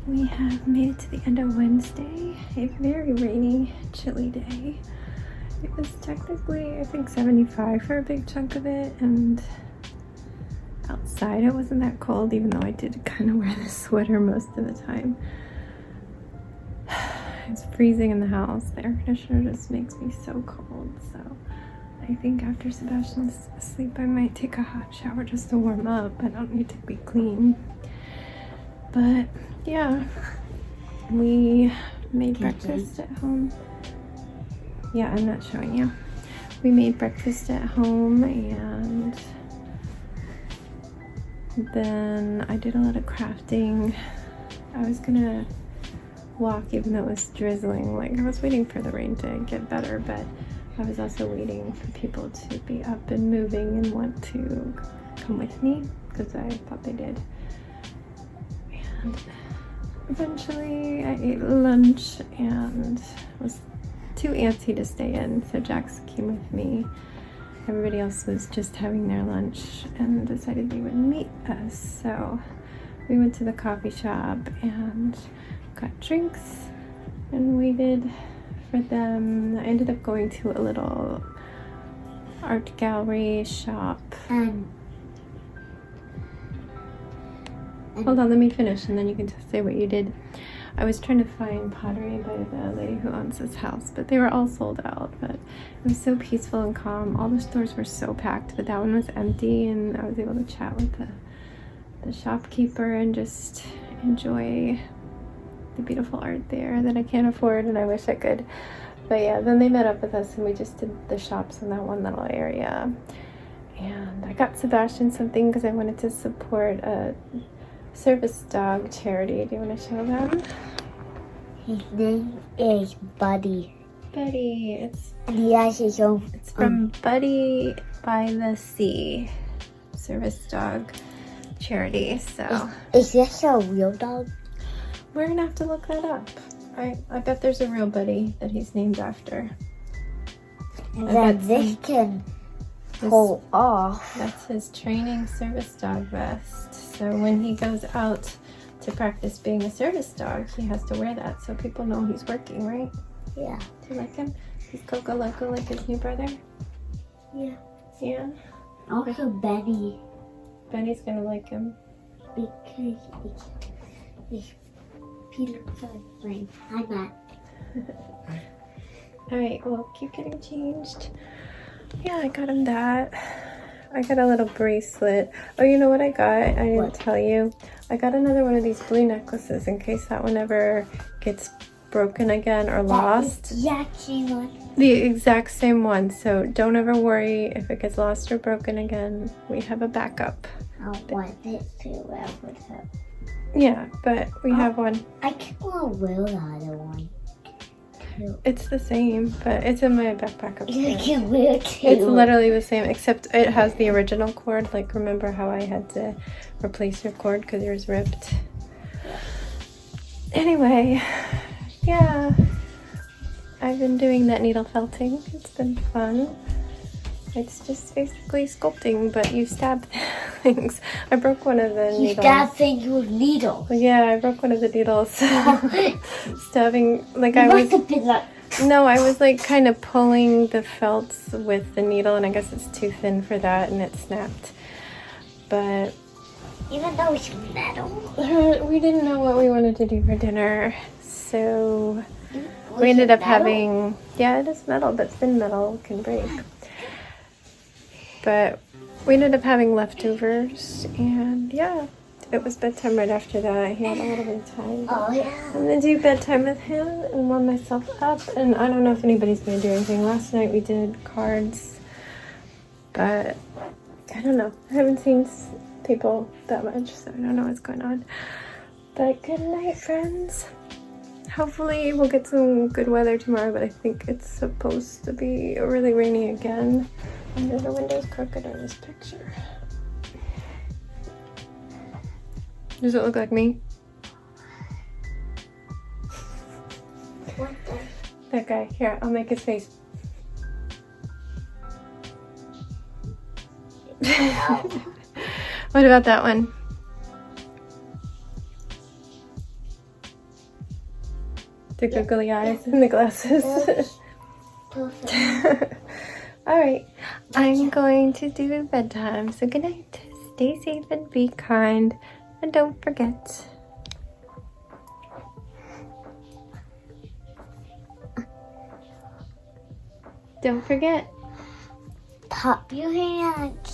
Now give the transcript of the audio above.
We have made it to the end of Wednesday, a very rainy, chilly day. It was technically, I think, 75 for a big chunk of it, and outside it wasn't that cold, even though I did kind of wear this sweater most of the time. It's freezing in the house. The air conditioner just makes me so cold, so I think after Sebastian's asleep I might take a hot shower just to warm up. I don't need to be clean. But yeah, we made breakfast at home. Yeah, I'm not showing you. We made breakfast at home, and then I did a lot of crafting. I was gonna walk even though it was drizzling. Like, I was waiting for the rain to get better, but I was also waiting for people to be up and moving and want to come with me, because I thought they did. And eventually I ate lunch and was too antsy to stay in, so Jax came with me. Everybody else was just having their lunch and decided they would meet us, so we went to the coffee shop and got drinks and waited for them. I ended up going to a little art gallery shop. Hold on, let me finish and then you can just say what you did. I was trying to find pottery by the lady who owns this house, but they were all sold out. But it was so peaceful and calm. All the stores were so packed, but that one was empty, and I was able to chat with the shopkeeper and just enjoy the beautiful art there that I can't afford and I wish I could. But yeah, then they met up with us and we just did the shops in that one little area. And I got Sebastian something because I wanted to support a service dog charity. Do you want to show them? His name is Buddy. Buddy. It's from Buddy by the Sea service dog charity. So is this a real dog? We're gonna have to look that up. I bet there's a real Buddy that he's named after. And then this can pull off. That's his training service dog vest. So when he goes out to practice being a service dog, he has to wear that so people know he's working, right? Yeah. Do you like him? He's Coco Loco like his new brother? Yeah. Yeah? Also Benny. Benny's gonna like him. Because it's peanut butter brain. Hi, Matt. Alright, well, keep getting changed. Yeah, I got him that. I got a little bracelet. Oh, you know what I got? I didn't tell you. I got another one of these blue necklaces in case that one ever gets broken again or lost. The exact same one. So don't ever worry if it gets lost or broken again. We have a backup. I want it to wear with her. Yeah, but we have one. I can't wear the other one. It's the same, but it's in my backpack upstairs. You can wear it too. It's literally the same, except it has the original cord. Like, remember how I had to replace your cord because yours ripped? Anyway, yeah. I've been doing that needle felting. It's been fun. It's just basically sculpting, but you stab things. I broke one of the needles. You stab things with needles. Yeah, I broke one of the needles. Stabbing, like You I must was... have been like... No, I was like kind of pulling the felts with the needle, and I guess it's too thin for that, and it snapped. But... Even though it's metal? We didn't know what we wanted to do for dinner, so... We ended up having... Yeah, it is metal, but thin metal can break. But we ended up having leftovers, and yeah, it was bedtime right after that. He had a little bit of time. Oh, yeah. I'm gonna do bedtime with him and warm myself up, and I don't know if anybody's gonna do anything. Last night we did cards, but I don't know. I haven't seen people that much, so I don't know what's going on. But good night, friends. Hopefully we'll get some good weather tomorrow, but I think it's supposed to be really rainy again. Under the window's crooked in this picture. Does it look like me? What the? That guy. Here, I'll make his face. What about that one? The googly eyes and the glasses. Perfect. Alright, I'm going to do bedtime. So good night. Stay safe and be kind. And don't forget. Don't forget. Pop your hands.